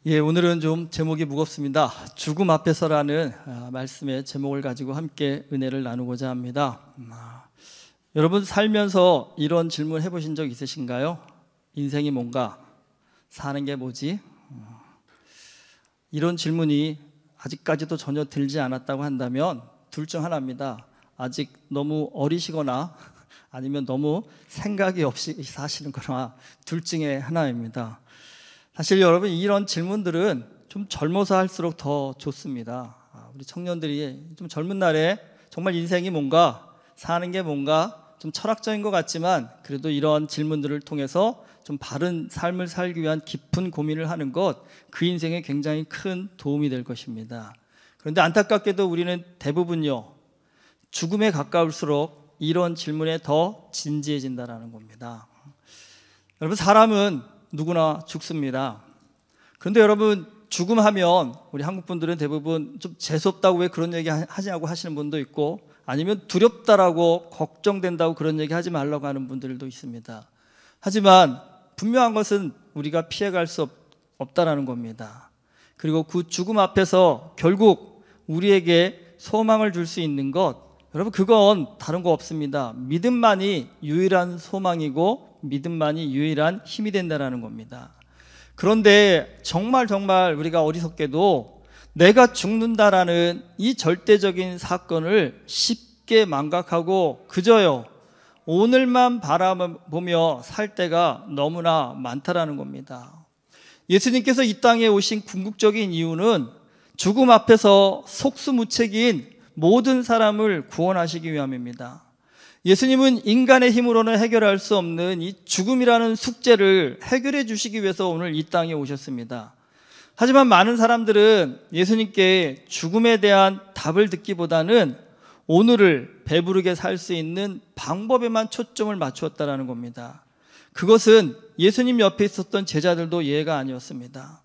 오늘은 좀 제목이 무겁습니다. 죽음 앞에서라는 말씀의 제목을 가지고 함께 은혜를 나누고자 합니다. 여러분 살면서 이런 질문 해보신 적 있으신가요? 인생이 뭔가? 사는 게 뭐지? 이런 질문이 아직까지도 전혀 들지 않았다고 한다면 둘 중 하나입니다. 아직 너무 어리시거나 아니면 너무 생각이 없이 사시는 거나 둘 중에 하나입니다. 사실 여러분 이런 질문들은 좀 젊어서 할수록 더 좋습니다. 우리 청년들이 좀 젊은 날에 정말 인생이 뭔가, 사는 게 뭔가 좀 철학적인 것 같지만 그래도 이런 질문들을 통해서 좀 바른 삶을 살기 위한 깊은 고민을 하는 것, 그 인생에 굉장히 큰 도움이 될 것입니다. 그런데 안타깝게도 우리는 대부분요, 죽음에 가까울수록 이런 질문에 더 진지해진다는 겁니다. 여러분 사람은 누구나 죽습니다. 그런데 여러분 죽음하면 우리 한국 분들은 대부분 좀 재수없다고 왜 그런 얘기 하냐고 하시는 분도 있고, 아니면 두렵다라고 걱정된다고 그런 얘기 하지 말라고 하는 분들도 있습니다. 하지만 분명한 것은 우리가 피해갈 수 없다라는 겁니다. 그리고 그 죽음 앞에서 결국 우리에게 소망을 줄 수 있는 것, 여러분 그건 다른 거 없습니다. 믿음만이 유일한 소망이고 믿음만이 유일한 힘이 된다는 겁니다. 그런데 정말 우리가 어리석게도 내가 죽는다라는 이 절대적인 사건을 쉽게 망각하고 그저요 오늘만 바라보며 살 때가 너무나 많다라는 겁니다. 예수님께서 이 땅에 오신 궁극적인 이유는 죽음 앞에서 속수무책인 모든 사람을 구원하시기 위함입니다. 예수님은 인간의 힘으로는 해결할 수 없는 이 죽음이라는 숙제를 해결해 주시기 위해서 오늘 이 땅에 오셨습니다. 하지만 많은 사람들은 예수님께 죽음에 대한 답을 듣기보다는 오늘을 배부르게 살 수 있는 방법에만 초점을 맞추었다는 겁니다. 그것은 예수님 옆에 있었던 제자들도 예가 아니었습니다.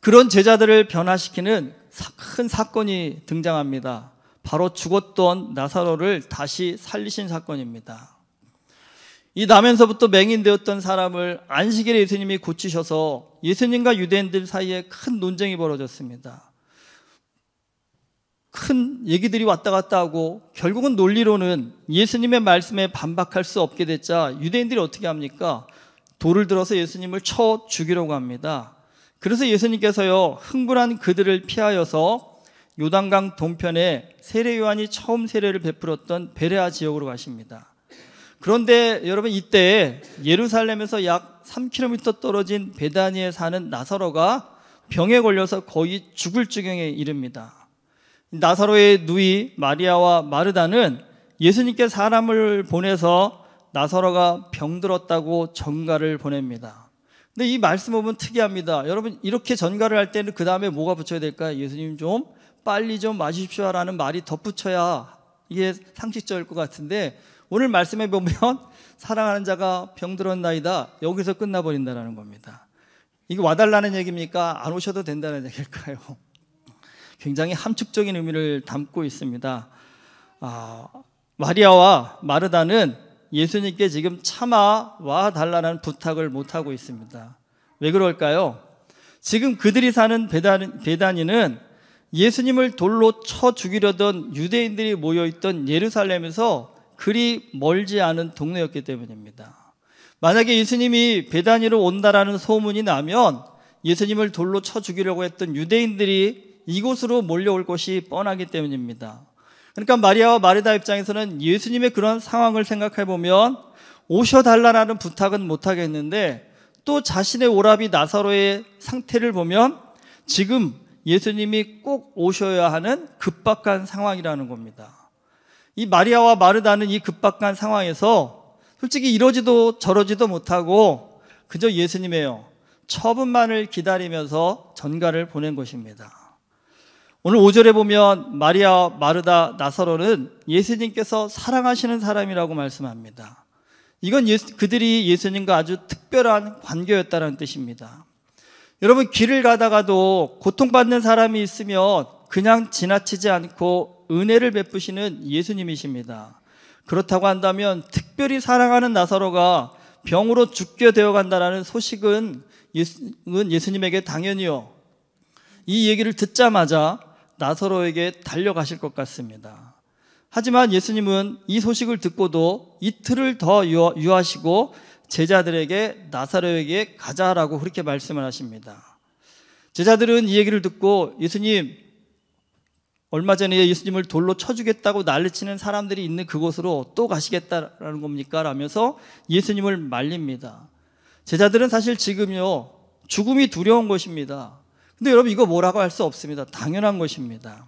그런 제자들을 변화시키는 큰 사건이 등장합니다. 바로 죽었던 나사로를 다시 살리신 사건입니다. 이 나면서부터 맹인되었던 사람을 안식일에 예수님이 고치셔서 예수님과 유대인들 사이에 큰 논쟁이 벌어졌습니다. 큰 얘기들이 왔다 갔다 하고 결국은 논리로는 예수님의 말씀에 반박할 수 없게 됐자 유대인들이 어떻게 합니까? 돌을 들어서 예수님을 쳐 죽이려고 합니다. 그래서 예수님께서요 흥분한 그들을 피하여서 요단강 동편에 세례 요한이 처음 세례를 베풀었던 베레아 지역으로 가십니다. 그런데 여러분 이때 예루살렘에서 약 3km 떨어진 베다니에 사는 나사로가 병에 걸려서 거의 죽을 지경에 이릅니다. 나사로의 누이 마리아와 마르다는 예수님께 사람을 보내서 나사로가 병들었다고 전가를 보냅니다. 근데 이 말씀 보면 특이합니다. 여러분 이렇게 전가를 할 때는 그 다음에 뭐가 붙여야 될까요? 예수님 좀 빨리 좀 마십시오라는 말이 덧붙여야 이게 상식적일 것 같은데 오늘 말씀해 보면 사랑하는 자가 병들었나이다 여기서 끝나버린다는 겁니다. 이게 와달라는 얘기입니까? 안 오셔도 된다는 얘기일까요? 굉장히 함축적인 의미를 담고 있습니다. 마리아와 마르다는 예수님께 지금 참아 와달라는 부탁을 못하고 있습니다. 왜 그럴까요? 지금 그들이 사는 베다니는 예수님을 돌로 쳐 죽이려던 유대인들이 모여있던 예루살렘에서 그리 멀지 않은 동네였기 때문입니다. 만약에 예수님이 베다니로 온다라는 소문이 나면 예수님을 돌로 쳐 죽이려고 했던 유대인들이 이곳으로 몰려올 것이 뻔하기 때문입니다. 그러니까 마리아와 마르다 입장에서는 예수님의 그런 상황을 생각해 보면 오셔달라는 부탁은 못하겠는데 또 자신의 오라비 나사로의 상태를 보면 지금 예수님이 꼭 오셔야 하는 급박한 상황이라는 겁니다. 이 마리아와 마르다는 이 급박한 상황에서 솔직히 이러지도 저러지도 못하고 그저 예수님의요 처분만을 기다리면서 전가를 보낸 것입니다. 오늘 5절에 보면 마리아, 마르다, 나사로는 예수님께서 사랑하시는 사람이라고 말씀합니다. 이건 그들이 예수님과 아주 특별한 관계였다는 뜻입니다. 여러분 길을 가다가도 고통받는 사람이 있으면 그냥 지나치지 않고 은혜를 베푸시는 예수님이십니다. 그렇다고 한다면 특별히 사랑하는 나사로가 병으로 죽게 되어 간다는 소식은 예수님에게 당연히요. 이 얘기를 듣자마자 나사로에게 달려가실 것 같습니다. 하지만 예수님은 이 소식을 듣고도 이틀을 더 유하시고 제자들에게 나사로에게 가자라고 그렇게 말씀을 하십니다. 제자들은 이 얘기를 듣고 예수님, 얼마 전에 예수님을 돌로 쳐주겠다고 난리치는 사람들이 있는 그곳으로 또 가시겠다라는 겁니까? 라면서 예수님을 말립니다. 제자들은 사실 지금요, 죽음이 두려운 것입니다. 근데 여러분, 이거 뭐라고 할 수 없습니다. 당연한 것입니다.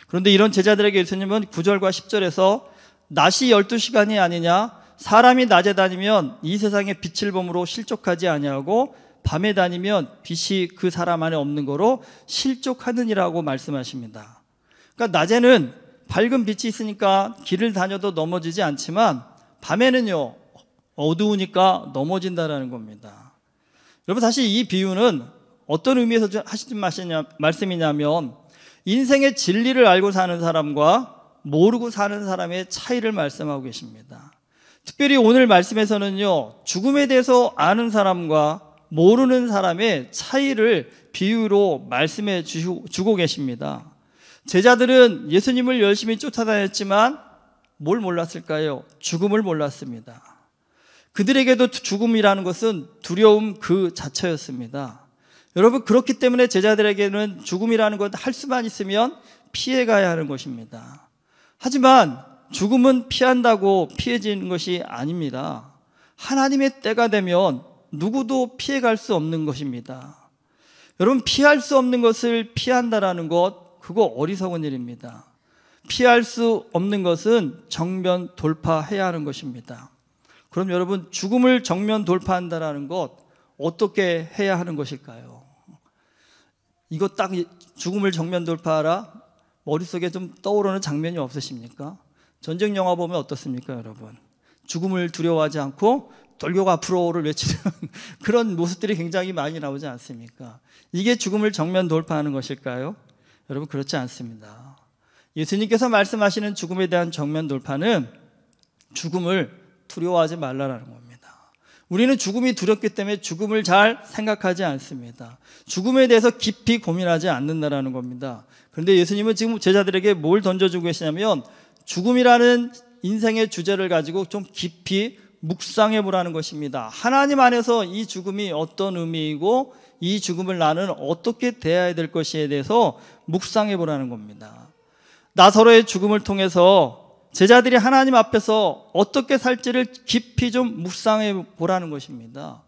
그런데 이런 제자들에게 예수님은 9절과 10절에서 낮이 12시간이 아니냐, 사람이 낮에 다니면 이 세상의 빛을 범으로 실족하지 아니하고 밤에 다니면 빛이 그 사람 안에 없는 거로 실족하느니라고 말씀하십니다. 그러니까 낮에는 밝은 빛이 있으니까 길을 다녀도 넘어지지 않지만 밤에는요, 어두우니까 넘어진다라는 겁니다. 여러분, 사실 이 비유는 어떤 의미에서 하시는 말씀이냐면 인생의 진리를 알고 사는 사람과 모르고 사는 사람의 차이를 말씀하고 계십니다. 특별히 오늘 말씀에서는요, 죽음에 대해서 아는 사람과 모르는 사람의 차이를 비유로 말씀해 주고 계십니다. 제자들은 예수님을 열심히 쫓아다녔지만 뭘 몰랐을까요? 죽음을 몰랐습니다. 그들에게도 죽음이라는 것은 두려움 그 자체였습니다. 여러분, 그렇기 때문에 제자들에게는 죽음이라는 것 할 수만 있으면 피해가야 하는 것입니다. 하지만 죽음은 피한다고 피해지는 것이 아닙니다. 하나님의 때가 되면 누구도 피해갈 수 없는 것입니다. 여러분, 피할 수 없는 것을 피한다라는 것, 그거 어리석은 일입니다. 피할 수 없는 것은 정면 돌파해야 하는 것입니다. 그럼 여러분, 죽음을 정면 돌파한다라는 것 어떻게 해야 하는 것일까요? 이거 딱 죽음을 정면 돌파하라? 머릿속에 좀 떠오르는 장면이 없으십니까? 전쟁 영화 보면 어떻습니까, 여러분? 죽음을 두려워하지 않고 돌격 앞으로를 외치는 그런 모습들이 굉장히 많이 나오지 않습니까? 이게 죽음을 정면 돌파하는 것일까요? 여러분, 그렇지 않습니다. 예수님께서 말씀하시는 죽음에 대한 정면 돌파는 죽음을 두려워하지 말라라는 겁니다. 우리는 죽음이 두렵기 때문에 죽음을 잘 생각하지 않습니다. 죽음에 대해서 깊이 고민하지 않는다라는 겁니다. 그런데 예수님은 지금 제자들에게 뭘 던져주고 계시냐면 죽음이라는 인생의 주제를 가지고 좀 깊이 묵상해 보라는 것입니다. 하나님 안에서 이 죽음이 어떤 의미이고 이 죽음을 나는 어떻게 대해야 될 것에 대해서 묵상해 보라는 겁니다. 나사로의 죽음을 통해서 제자들이 하나님 앞에서 어떻게 살지를 깊이 좀 묵상해 보라는 것입니다.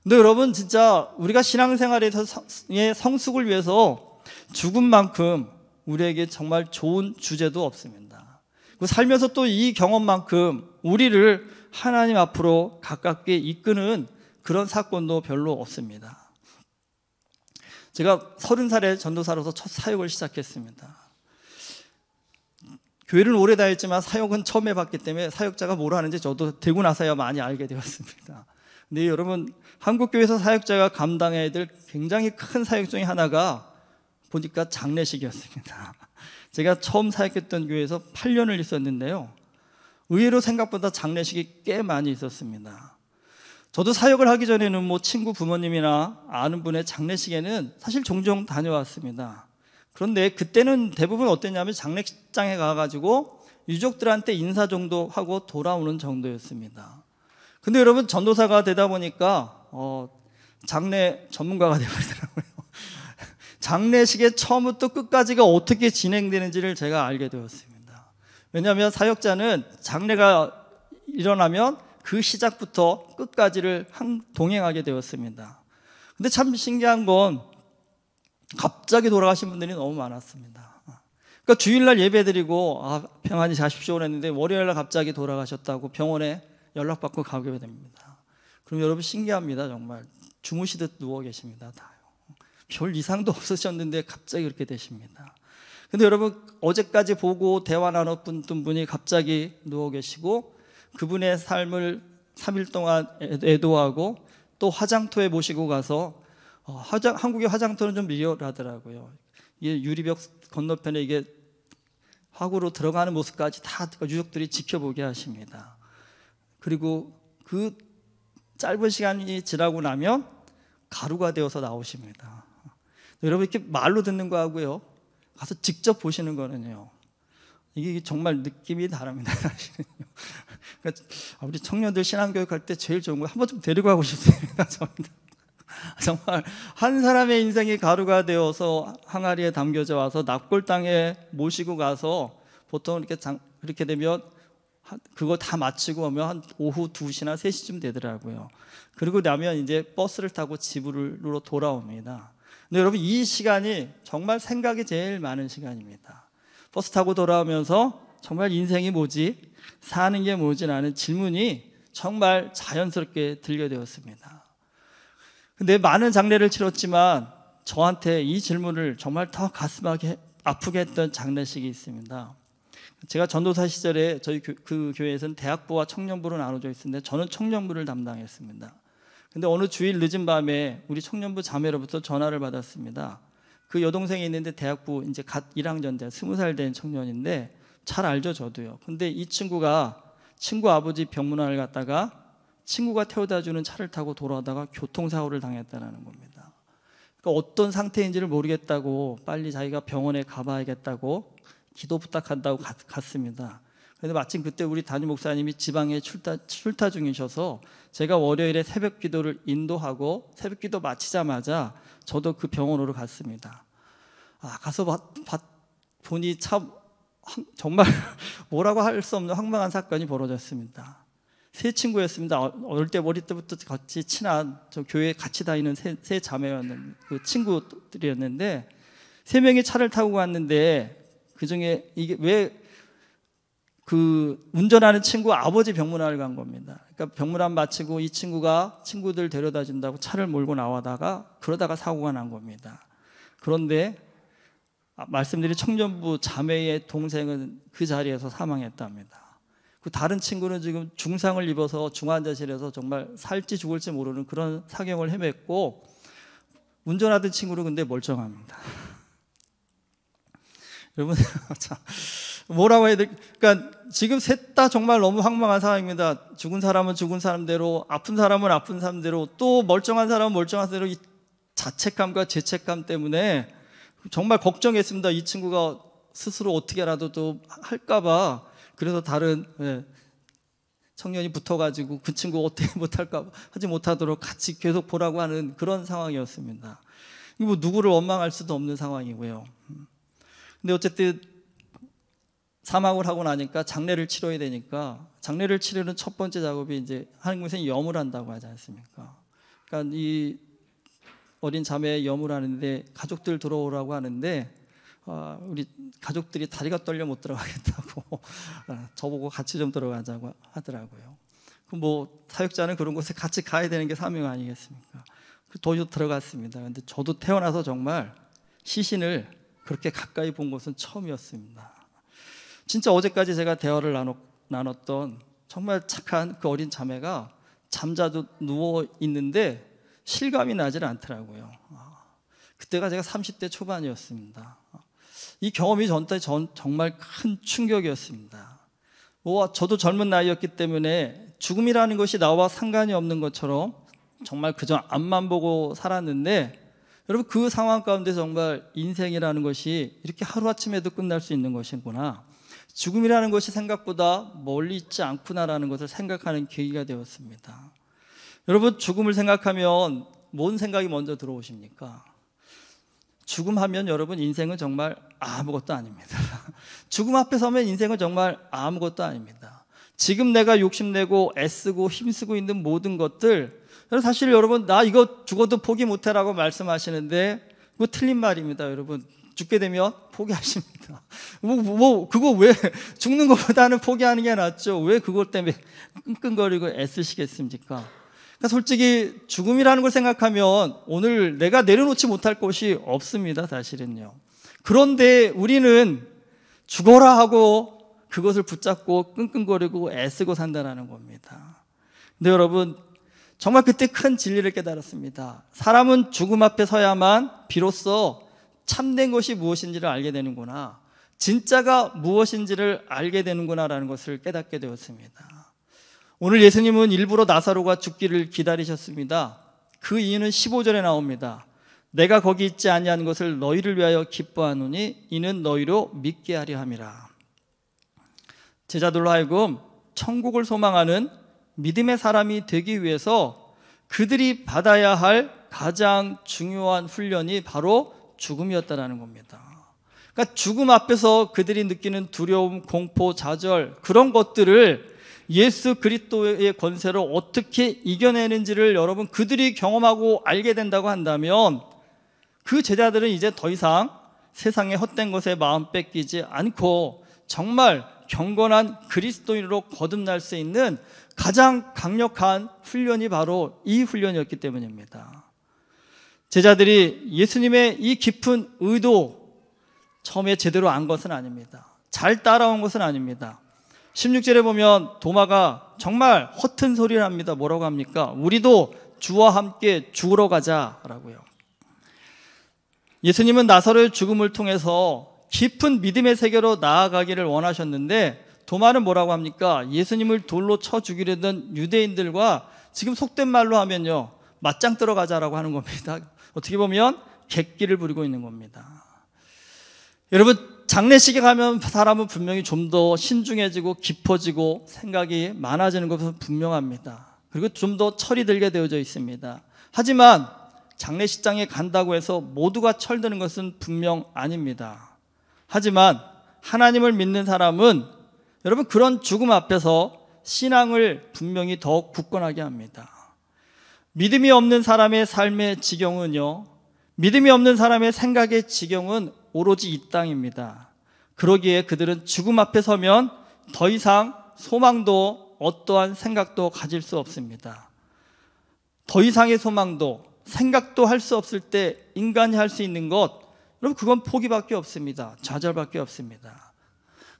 근데 여러분, 진짜 우리가 신앙생활에서의 성숙을 위해서 죽음만큼 우리에게 정말 좋은 주제도 없습니다. 살면서 또 이 경험만큼 우리를 하나님 앞으로 가깝게 이끄는 그런 사건도 별로 없습니다. 제가 30살에 전도사로서 첫 사역을 시작했습니다. 교회를 오래 다녔지만 사역은 처음 해봤기 때문에 사역자가 뭘 하는지 저도 되고 나서야 많이 알게 되었습니다. 근데 여러분, 한국교회에서 사역자가 감당해야 될 굉장히 큰 사역 중에 하나가 보니까 장례식이었습니다. 제가 처음 사역했던 교회에서 8년을 있었는데요, 의외로 생각보다 장례식이 꽤 많이 있었습니다. 저도 사역을 하기 전에는 친구 부모님이나 아는 분의 장례식에는 사실 종종 다녀왔습니다. 그런데 그때는 대부분 어땠냐면 장례식장에 가가지고 유족들한테 인사 정도 하고 돌아오는 정도였습니다. 근데 여러분, 전도사가 되다 보니까 장례 전문가가 되어버리더라고요. 장례식의 처음부터 끝까지가 어떻게 진행되는지를 제가 알게 되었습니다. 왜냐하면 사역자는 장례가 일어나면 그 시작부터 끝까지를 동행하게 되었습니다. 근데 참 신기한 건 갑자기 돌아가신 분들이 너무 많았습니다. 그러니까 주일날 예배드리고 평안히 자십시오 그랬는데 월요일날 갑자기 돌아가셨다고 병원에 연락받고 가게 됩니다. 그럼 여러분, 신기합니다. 정말 주무시듯 누워 계십니다. 다. 별 이상도 없으셨는데 갑자기 그렇게 되십니다. 근데 여러분, 어제까지 보고 대화 나눴던 분이 갑자기 누워 계시고 그분의 삶을 3일 동안 애도하고 또 화장터에 모시고 가서 한국의 화장터는 좀 리얼하더라고요. 이게 유리벽 건너편에 이게 화구로 들어가는 모습까지 다 유족들이 지켜보게 하십니다. 그리고 그 짧은 시간이 지나고 나면 가루가 되어서 나오십니다. 여러분 이렇게 말로 듣는 거하고요, 가서 직접 보시는 거는요, 이게 정말 느낌이 다릅니다. 사실은요. 그러니까 우리 청년들 신앙교육 할 때 제일 좋은 거 한 번쯤 데리고 가고 싶습니다. 정말 한 사람의 인생이 가루가 되어서 항아리에 담겨져 와서 납골 땅에 모시고 가서 보통 이렇게 되면 그거 다 마치고 오면 한 오후 2시나 3시쯤 되더라고요. 그리고 나면 이제 버스를 타고 집으로 돌아옵니다. 근데 여러분 이 시간이 정말 생각이 제일 많은 시간입니다. 버스 타고 돌아오면서 정말 인생이 뭐지? 사는 게 뭐지라는 질문이 정말 자연스럽게 들게 되었습니다. 근데 많은 장례를 치렀지만 저한테 이 질문을 정말 더 가슴 아프게 했던 장례식이 있습니다. 제가 전도사 시절에 저희 그 교회에서는 대학부와 청년부로 나눠져 있었는데 저는 청년부를 담당했습니다. 근데 어느 주일 늦은 밤에 우리 청년부 자매로부터 전화를 받았습니다. 그 여동생이 있는데 대학부 이제 갓 1학년 돼 20살 된 청년인데 잘 알죠, 저도요. 근데 이 친구가 친구 아버지 병문안을 갔다가 친구가 태워다 주는 차를 타고 돌아오다가 교통사고를 당했다는 겁니다. 그러니까 어떤 상태인지를 모르겠다고 빨리 자기가 병원에 가봐야겠다고 기도 부탁한다고 갔습니다. 그런데 마침 그때 우리 담임 목사님이 지방에 출타 중이셔서 제가 월요일에 새벽 기도를 인도하고 새벽 기도 마치자마자 저도 그 병원으로 갔습니다. 가서 보니 참 정말 뭐라고 할 수 없는 황망한 사건이 벌어졌습니다. 세 친구였습니다. 어릴 때 머리 때부터 같이 친한 저 교회 같이 다니는 세 자매였는 그 친구들이었는데 세 명이 차를 타고 갔는데 그 중에 이게 왜 그 운전하는 친구 아버지 병문안을 간 겁니다. 그러니까 병문안 마치고 이 친구가 친구들 데려다 준다고 차를 몰고 나와다가 그러다가 사고가 난 겁니다. 그런데 말씀드린 청년부 자매의 동생은 그 자리에서 사망했답니다. 그 다른 친구는 지금 중상을 입어서 중환자실에서 정말 살지 죽을지 모르는 그런 사경을 헤맸고 운전하던 친구는 근데 멀쩡합니다. 여러분 뭐라고 해야 돼? 그러니까 지금 셋 다 정말 너무 황망한 상황입니다. 죽은 사람은 죽은 사람대로, 아픈 사람은 아픈 사람대로, 또 멀쩡한 사람은 멀쩡한 대로 이 자책감과 죄책감 때문에 정말 걱정했습니다. 이 친구가 스스로 어떻게라도 또 할까봐. 그래서 다른 청년이 붙어가지고 그 친구 어떻게 못할까 하지 못하도록 같이 계속 보라고 하는 그런 상황이었습니다. 뭐 누구를 원망할 수도 없는 상황이고요. 근데 어쨌든 사망을 하고 나니까 장례를 치러야 되니까 장례를 치르는 첫 번째 작업이 이제 한국에서는 염을 한다고 하지 않습니까? 그러니까 이 어린 자매의 염을 하는데 가족들 들어오라고 하는데 우리 가족들이 다리가 떨려 못 들어가겠다고 저보고 같이 좀 들어가자고 하더라고요. 뭐 사역자는 그런 곳에 같이 가야 되는 게 사명 아니겠습니까? 도저히 들어갔습니다. 근데 저도 태어나서 정말 시신을 그렇게 가까이 본 것은 처음이었습니다. 진짜 어제까지 제가 대화를 나눴던 정말 착한 그 어린 자매가 잠자도 누워 있는데 실감이 나질 않더라고요. 그때가 제가 30대 초반이었습니다. 이 경험이 저한테 정말 큰 충격이었습니다. 저도 젊은 나이였기 때문에 죽음이라는 것이 나와 상관이 없는 것처럼 정말 그저 앞만 보고 살았는데 여러분 그 상황 가운데 정말 인생이라는 것이 이렇게 하루아침에도 끝날 수 있는 것이구나, 죽음이라는 것이 생각보다 멀리 있지 않구나라는 것을 생각하는 계기가 되었습니다. 여러분 죽음을 생각하면 뭔 생각이 먼저 들어오십니까? 죽음하면 여러분 인생은 정말 아무것도 아닙니다. 죽음 앞에 서면 인생은 정말 아무것도 아닙니다. 지금 내가 욕심내고 애쓰고 힘쓰고 있는 모든 것들, 사실 여러분 나 이거 죽어도 포기 못해라고 말씀하시는데 그거 틀린 말입니다. 여러분 죽게 되면 포기하십니다. 그거 왜 죽는 것보다는 포기하는 게 낫죠. 왜 그것 때문에 끙끙거리고 애쓰시겠습니까? 그러니까 솔직히 죽음이라는 걸 생각하면 오늘 내가 내려놓지 못할 것이 없습니다. 사실은요. 그런데 우리는 죽어라 하고 그것을 붙잡고 끙끙거리고 애쓰고 산다는 겁니다. 근데 여러분 정말 그때 큰 진리를 깨달았습니다. 사람은 죽음 앞에 서야만 비로소 참된 것이 무엇인지를 알게 되는구나, 진짜가 무엇인지를 알게 되는구나라는 것을 깨닫게 되었습니다. 오늘 예수님은 일부러 나사로가 죽기를 기다리셨습니다. 그 이유는 15절에 나옵니다. 내가 거기 있지 아니한 것을 너희를 위하여 기뻐하노니 이는 너희로 믿게 하려 함이라. 제자들로 하여금 천국을 소망하는 믿음의 사람이 되기 위해서 그들이 받아야 할 가장 중요한 훈련이 바로 죽음이었다는 겁니다. 그러니까 죽음 앞에서 그들이 느끼는 두려움, 공포, 좌절, 그런 것들을 예수 그리스도의 권세로 어떻게 이겨내는지를 여러분 그들이 경험하고 알게 된다고 한다면 그 제자들은 이제 더 이상 세상의 헛된 것에 마음 뺏기지 않고 정말 경건한 그리스도인으로 거듭날 수 있는 가장 강력한 훈련이 바로 이 훈련이었기 때문입니다. 제자들이 예수님의 이 깊은 의도 처음에 제대로 안 것은 아닙니다. 잘 따라온 것은 아닙니다. 16절에 보면 도마가 정말 허튼 소리를 합니다. 뭐라고 합니까? 우리도 주와 함께 죽으러 가자라고요. 예수님은 나사로의 죽음을 통해서 깊은 믿음의 세계로 나아가기를 원하셨는데 도마는 뭐라고 합니까? 예수님을 돌로 쳐 죽이려던 유대인들과 지금 속된 말로 하면요, 맞짱 뜨러 가자라고 하는 겁니다. 어떻게 보면 객기를 부리고 있는 겁니다. 여러분, 장례식에 가면 사람은 분명히 좀 더 신중해지고 깊어지고 생각이 많아지는 것은 분명합니다. 그리고 좀 더 철이 들게 되어져 있습니다. 하지만 장례식장에 간다고 해서 모두가 철드는 것은 분명 아닙니다. 하지만 하나님을 믿는 사람은 여러분 그런 죽음 앞에서 신앙을 분명히 더 굳건하게 합니다. 믿음이 없는 사람의 삶의 지경은요, 믿음이 없는 사람의 생각의 지경은 오로지 이 땅입니다. 그러기에 그들은 죽음 앞에 서면 더 이상 소망도 어떠한 생각도 가질 수 없습니다. 더 이상의 소망도 생각도 할 수 없을 때 인간이 할 수 있는 것, 그럼 그건 포기밖에 없습니다. 좌절밖에 없습니다.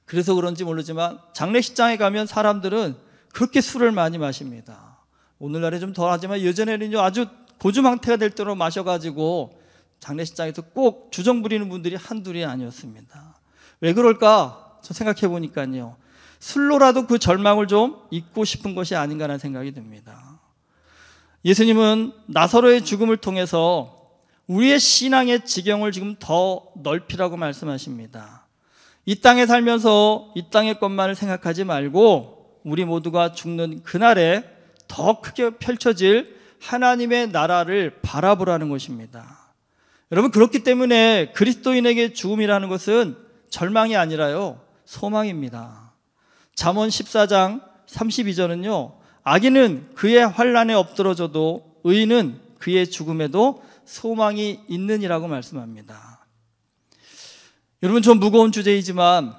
그래서 그런지 모르지만 장례식장에 가면 사람들은 그렇게 술을 많이 마십니다. 오늘날에 좀 덜하지만 예전에는요 아주 고주망태가 될 대로 마셔가지고 장례식장에서 꼭 주정 부리는 분들이 한둘이 아니었습니다. 왜 그럴까? 저 생각해 보니까요, 술로라도 그 절망을 좀 잊고 싶은 것이 아닌가라는 생각이 듭니다. 예수님은 나사로의 죽음을 통해서 우리의 신앙의 지경을 지금 더 넓히라고 말씀하십니다. 이 땅에 살면서 이 땅의 것만을 생각하지 말고 우리 모두가 죽는 그날에 더 크게 펼쳐질 하나님의 나라를 바라보라는 것입니다. 여러분, 그렇기 때문에 그리스도인에게 죽음이라는 것은 절망이 아니라요, 소망입니다. 잠언 14장 32절은요, 악인은 그의 환난에 엎드러져도 의인은 그의 죽음에도 소망이 있느니라고 말씀합니다. 여러분, 좀 무거운 주제이지만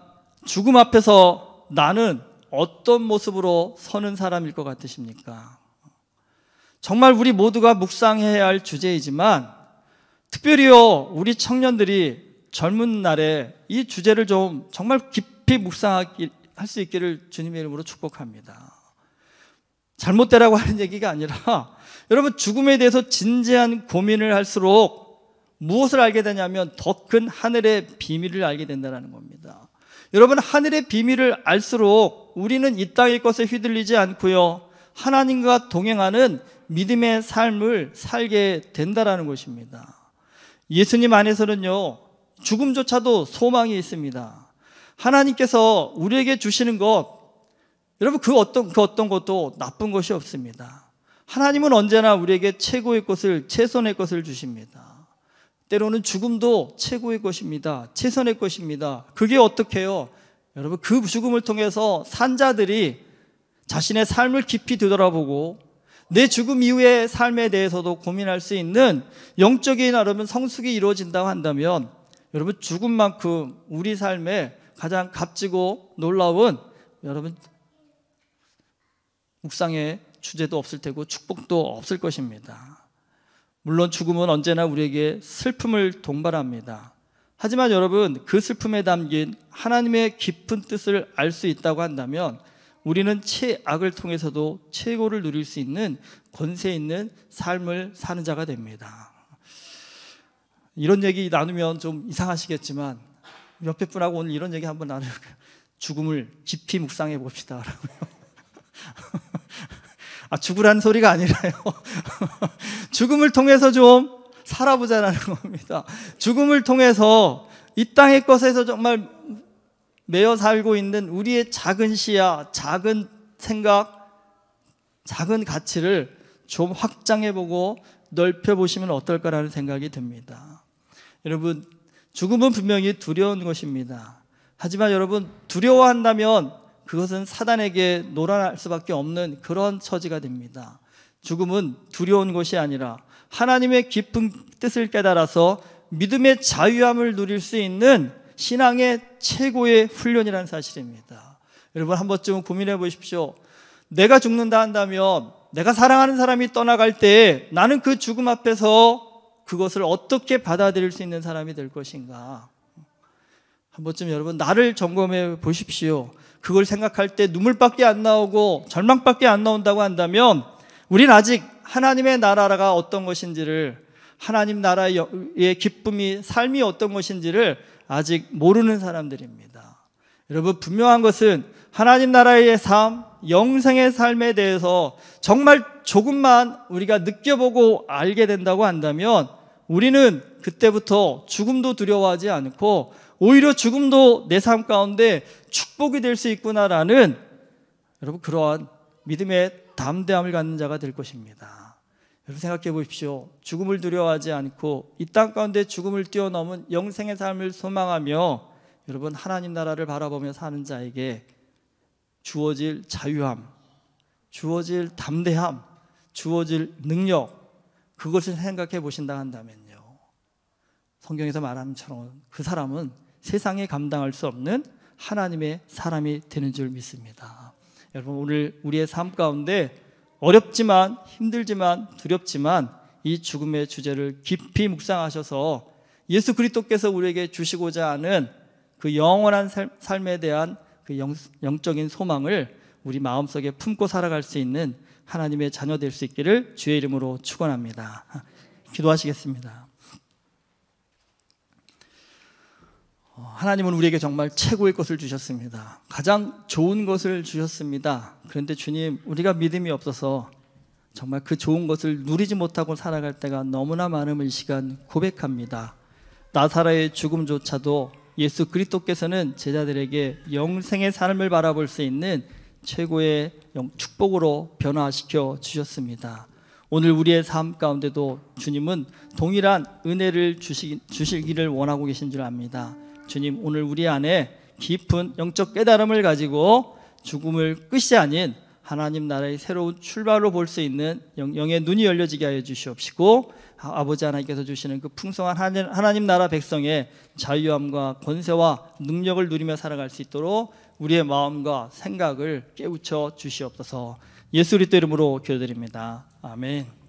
죽음 앞에서 나는 어떤 모습으로 서는 사람일 것 같으십니까? 정말 우리 모두가 묵상해야 할 주제이지만 특별히요, 우리 청년들이 젊은 날에 이 주제를 좀 정말 깊이 묵상할 수 있기를 주님의 이름으로 축복합니다. 잘못되라고 하는 얘기가 아니라 여러분, 죽음에 대해서 진지한 고민을 할수록 무엇을 알게 되냐면 더 큰 하늘의 비밀을 알게 된다는 겁니다. 여러분, 하늘의 비밀을 알수록 우리는 이 땅의 것에 휘둘리지 않고요, 하나님과 동행하는 믿음의 삶을 살게 된다는 것입니다. 예수님 안에서는요, 죽음조차도 소망이 있습니다. 하나님께서 우리에게 주시는 것, 여러분 그 어떤 것도 나쁜 것이 없습니다. 하나님은 언제나 우리에게 최고의 것을, 최선의 것을 주십니다. 때로는 죽음도 최고의 것입니다. 최선의 것입니다. 그게 어떻게 해요? 여러분, 그 죽음을 통해서 산자들이 자신의 삶을 깊이 되돌아보고 내 죽음 이후의 삶에 대해서도 고민할 수 있는 영적인 여러분 성숙이 이루어진다고 한다면 여러분, 죽음만큼 우리 삶에 가장 값지고 놀라운 여러분 묵상의 주제도 없을 테고 축복도 없을 것입니다. 물론 죽음은 언제나 우리에게 슬픔을 동반합니다. 하지만 여러분, 그 슬픔에 담긴 하나님의 깊은 뜻을 알 수 있다고 한다면 우리는 최악을 통해서도 최고를 누릴 수 있는 권세 있는 삶을 사는 자가 됩니다. 이런 얘기 나누면 좀 이상하시겠지만 옆에 분하고 오늘 이런 얘기 한번 나눌까요? 죽음을 깊이 묵상해 봅시다 라고요. 죽으라는 소리가 아니라요. 죽음을 통해서 좀 살아보자라는 겁니다. 죽음을 통해서 이 땅의 것에서 정말 매여 살고 있는 우리의 작은 시야, 작은 생각, 작은 가치를 좀 확장해보고 넓혀보시면 어떨까라는 생각이 듭니다. 여러분, 죽음은 분명히 두려운 것입니다. 하지만 여러분, 두려워한다면 그것은 사단에게 놀아날 수밖에 없는 그런 처지가 됩니다. 죽음은 두려운 것이 아니라 하나님의 깊은 뜻을 깨달아서 믿음의 자유함을 누릴 수 있는 신앙의 최고의 훈련이라는 사실입니다. 여러분, 한 번쯤 고민해 보십시오. 내가 죽는다 한다면, 내가 사랑하는 사람이 떠나갈 때 나는 그 죽음 앞에서 그것을 어떻게 받아들일 수 있는 사람이 될 것인가? 한 번쯤 여러분, 나를 점검해 보십시오. 그걸 생각할 때 눈물밖에 안 나오고 절망밖에 안 나온다고 한다면 우리는 아직 하나님의 나라가 어떤 것인지를, 하나님 나라의 기쁨이, 삶이 어떤 것인지를 아직 모르는 사람들입니다. 여러분, 분명한 것은 하나님 나라의 삶, 영생의 삶에 대해서 정말 조금만 우리가 느껴보고 알게 된다고 한다면 우리는 그때부터 죽음도 두려워하지 않고 오히려 죽음도 내 삶 가운데 축복이 될 수 있구나라는, 여러분, 그러한 믿음의 담대함을 갖는 자가 될 것입니다. 여러분, 생각해 보십시오. 죽음을 두려워하지 않고 이 땅 가운데 죽음을 뛰어넘은 영생의 삶을 소망하며 여러분, 하나님 나라를 바라보며 사는 자에게 주어질 자유함, 주어질 담대함, 주어질 능력, 그것을 생각해 보신다 한다면요, 성경에서 말하는 것처럼 그 사람은 세상에 감당할 수 없는 하나님의 사람이 되는 줄 믿습니다. 여러분, 오늘 우리의 삶 가운데 어렵지만, 힘들지만, 두렵지만 이 죽음의 주제를 깊이 묵상하셔서 예수 그리스도께서 우리에게 주시고자 하는 그 영원한 삶에 대한 그 영적인 소망을 우리 마음속에 품고 살아갈 수 있는 하나님의 자녀 될 수 있기를 주의 이름으로 축원합니다. 기도하시겠습니다. 하나님은 우리에게 정말 최고의 것을 주셨습니다. 가장 좋은 것을 주셨습니다. 그런데 주님, 우리가 믿음이 없어서 정말 그 좋은 것을 누리지 못하고 살아갈 때가 너무나 많음을 이 시간 고백합니다. 나사로의 죽음조차도 예수 그리스도께서는 제자들에게 영생의 삶을 바라볼 수 있는 최고의 축복으로 변화시켜 주셨습니다. 오늘 우리의 삶 가운데도 주님은 동일한 은혜를 주시기를 원하고 계신 줄 압니다. 주님, 오늘 우리 안에 깊은 영적 깨달음을 가지고 죽음을 끝이 아닌 하나님 나라의 새로운 출발로 볼 수 있는 영의 눈이 열려지게 하여 주시옵시고, 아버지 하나님께서 주시는 그 풍성한 하나님 나라 백성의 자유함과 권세와 능력을 누리며 살아갈 수 있도록 우리의 마음과 생각을 깨우쳐 주시옵소서. 예수 그리스도 이름으로 기도드립니다. 아멘.